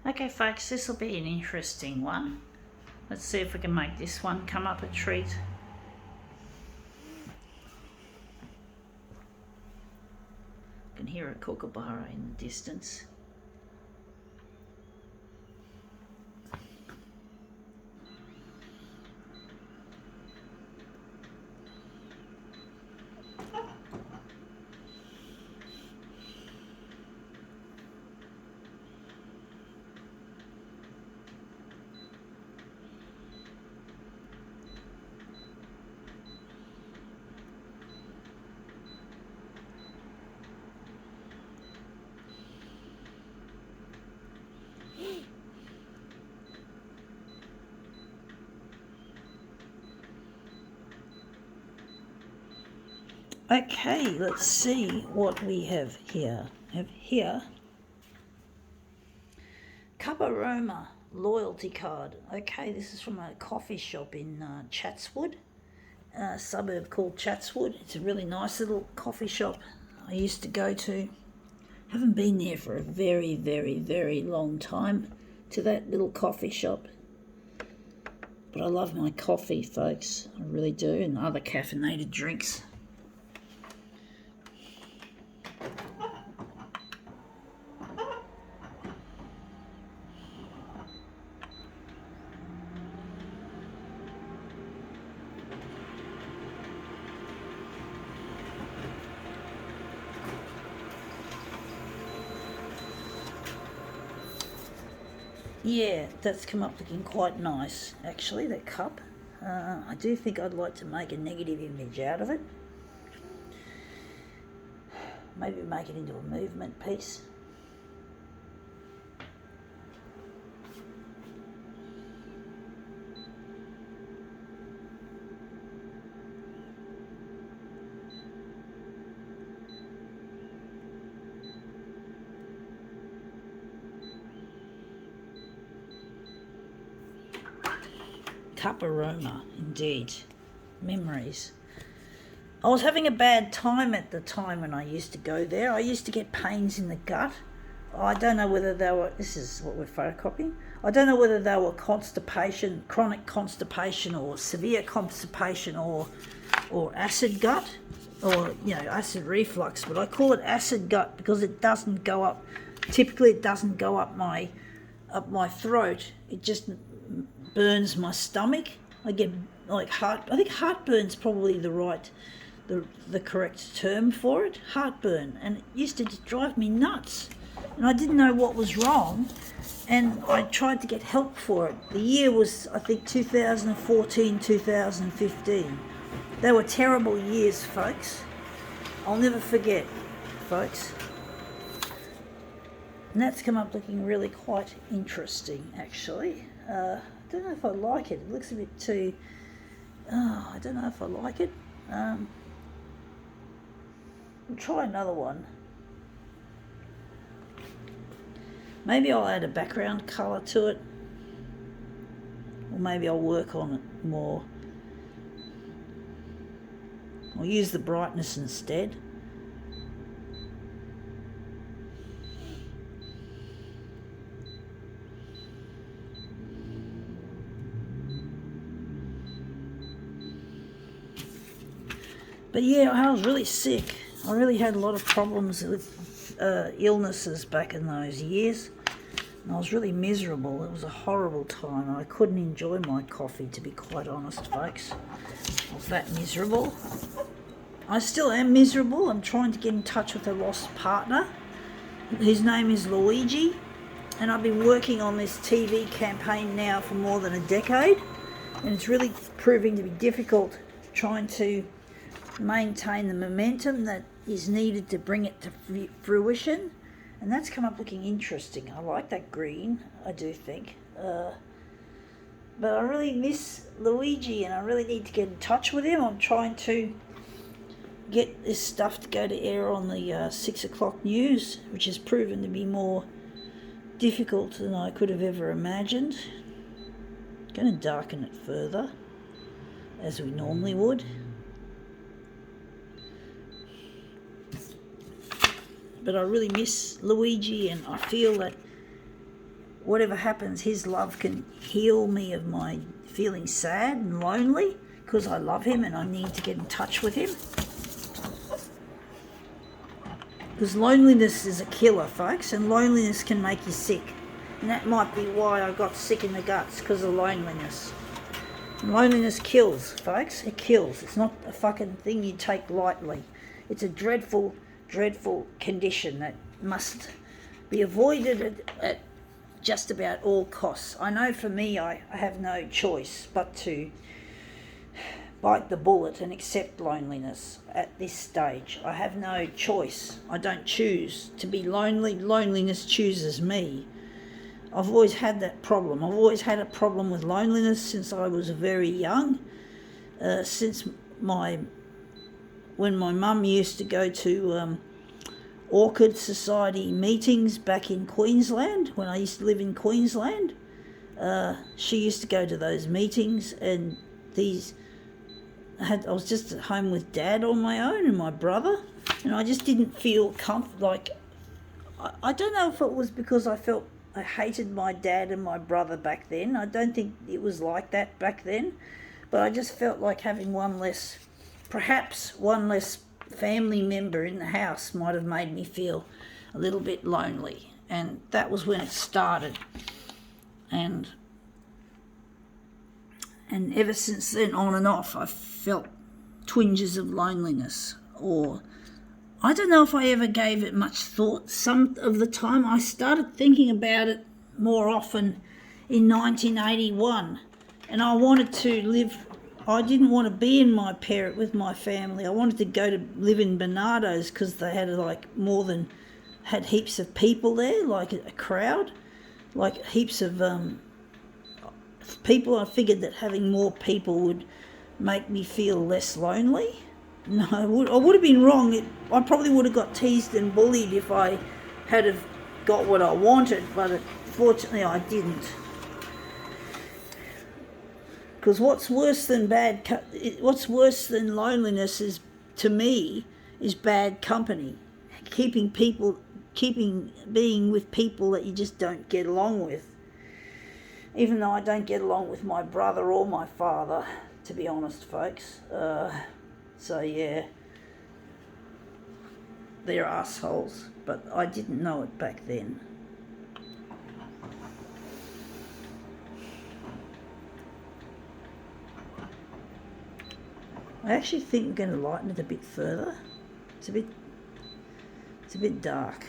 Okay folks, this will be an interesting one. Let's see if we can make this one come up a treat. You can hear a kookaburra in the distance. Okay, let's see what we have here. Cuparoma loyalty card. Okay, this is from a coffee shop in Chatswood, a suburb called Chatswood. It's a really nice little coffee shop I used to go to. Haven't been there for a very, very, very long time, to that little coffee shop. But I love my coffee, folks. I really do, and other caffeinated drinks. Yeah, that's come up looking quite nice, actually, that cup. I do think I'd like to make a negative image out of it. Maybe make it into a movement piece. Cuparoma, indeed. Memories. I was having a bad time at the time when I used to go there. I used to get pains in the gut. I don't know whether they were, this is what we're photocopying. I don't know whether they were constipation, chronic constipation, or severe constipation, or acid gut, or acid reflux. But I call it acid gut because it doesn't go up. Typically, it doesn't go up my throat. It just burns my stomach. I get like I think heartburn's probably the correct term for it. Heartburn, and it used to just drive me nuts, and I didn't know what was wrong, and I tried to get help for it. The year was, I think, 2014, 2015. They were terrible years, folks. I'll never forget, folks. And that's come up looking really quite interesting, actually. I don't know if I like it. It looks a bit too... I don't know if I like it. I'll try another one. Maybe I'll add a background colour to it. Or maybe I'll work on it more. I'll use the brightness instead. But yeah, I was really sick. I really had a lot of problems with illnesses back in those years. And I was really miserable. It was a horrible time. I couldn't enjoy my coffee, to be quite honest, folks. I was that miserable. I still am miserable. I'm trying to get in touch with a lost partner. His name is Luigi. And I've been working on this TV campaign now for more than a decade. And it's really proving to be difficult trying to maintain the momentum that is needed to bring it to fruition, and that's come up looking interesting. I like that green, I do think, but I really miss Luigi, and I really need to get in touch with him. I'm trying to get this stuff to go to air on the 6 o'clock news, which has proven to be more difficult than I could have ever imagined. Going to darken it further, as we normally would. But I really miss Luigi, and I feel that whatever happens, his love can heal me of my feeling sad and lonely, because I love him and I need to get in touch with him. Because loneliness is a killer, folks, and loneliness can make you sick. And that might be why I got sick in the guts, because of loneliness. And loneliness kills, folks. It kills. It's not a fucking thing you take lightly. It's a dreadful, dreadful condition that must be avoided at just about all costs. I know for me, I have no choice but to bite the bullet and accept loneliness at this stage. I have no choice. I don't choose to be lonely. Loneliness chooses me. I've always had that problem. I've always had a problem with loneliness since I was very young. When my mum used to go to Orchid Society meetings back in Queensland, when I used to live in Queensland, she used to go to those meetings, and I was just at home with Dad on my own and my brother, and I just didn't feel I don't know if it was because I hated my dad and my brother back then. I don't think it was like that back then, but I just felt like having perhaps one less family member in the house might have made me feel a little bit lonely, and that was when it started. And ever since then, on and off, I've felt twinges of loneliness, or I don't know if I ever gave it much thought. Some of the time I started thinking about it more often in 1981, and I didn't want to be in with my family. I wanted to go to live in Bernardo's because they had heaps of people there, like a crowd, like heaps of people. I figured that having more people would make me feel less lonely. No, I would have been wrong. I probably would have got teased and bullied if I had have got what I wanted, but fortunately I didn't. Because what's worse than loneliness is, to me, is bad company. Being with people that you just don't get along with. Even though I don't get along with my brother or my father, to be honest, folks. So yeah, they're assholes, but I didn't know it back then. I actually think I'm going to lighten it a bit further. It's a bit dark.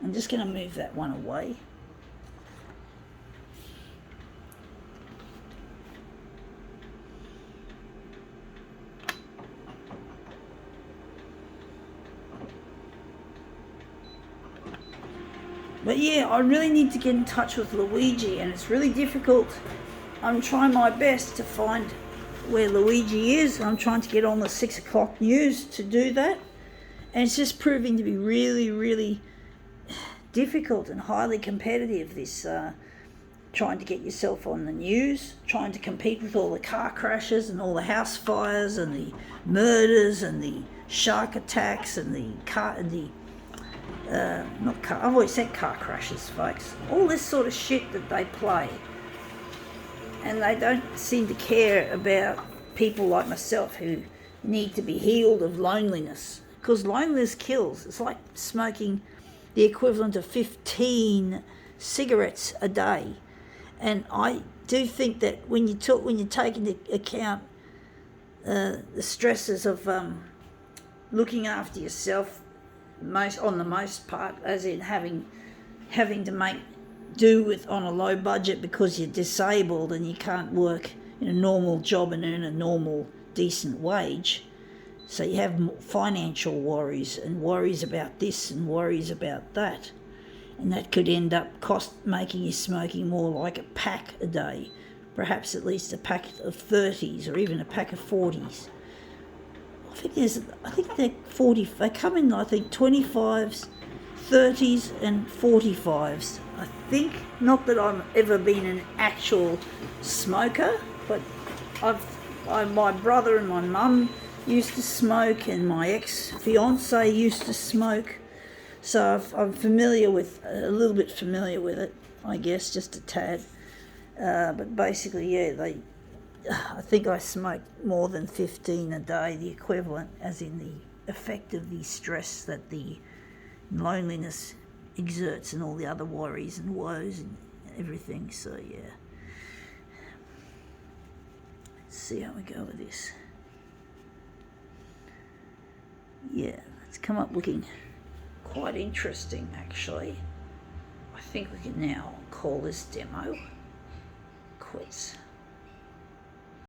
I'm just going to move that one away. But yeah, I really need to get in touch with Luigi, and it's really difficult. I'm trying my best to find where Luigi is. I'm trying to get on the 6 o'clock news to do that, and it's just proving to be really, really difficult and highly competitive, this trying to get yourself on the news, trying to compete with all the car crashes and all the house fires and the murders and the shark attacks and I've always said car crashes, folks. All this sort of shit that they play. And they don't seem to care about people like myself who need to be healed of loneliness. Because loneliness kills. It's like smoking the equivalent of 15 cigarettes a day. And I do think that when you take into account the stresses of looking after yourself, on the most part, as in having to make do with on a low budget because you're disabled and you can't work in a normal job and earn a normal decent wage, so you have financial worries and worries about this and worries about that, and that could end up making you smoking more like a pack a day, perhaps at least a pack of 30s or even a pack of 40s. I think they're 40. They come in, I think, 25s, 30s, and 45s. I think, not that I've ever been an actual smoker, but my brother and my mum used to smoke, and my ex-fiance used to smoke. So I'm familiar with, a little bit familiar with it, I guess, just a tad. But basically, yeah, I think I smoke more than 15 a day, the equivalent, as in the effect of the stress that the loneliness exerts and all the other worries and woes and everything. So yeah, let's see how we go with this. Yeah, it's come up looking quite interesting actually. I think we can now call this demo quits.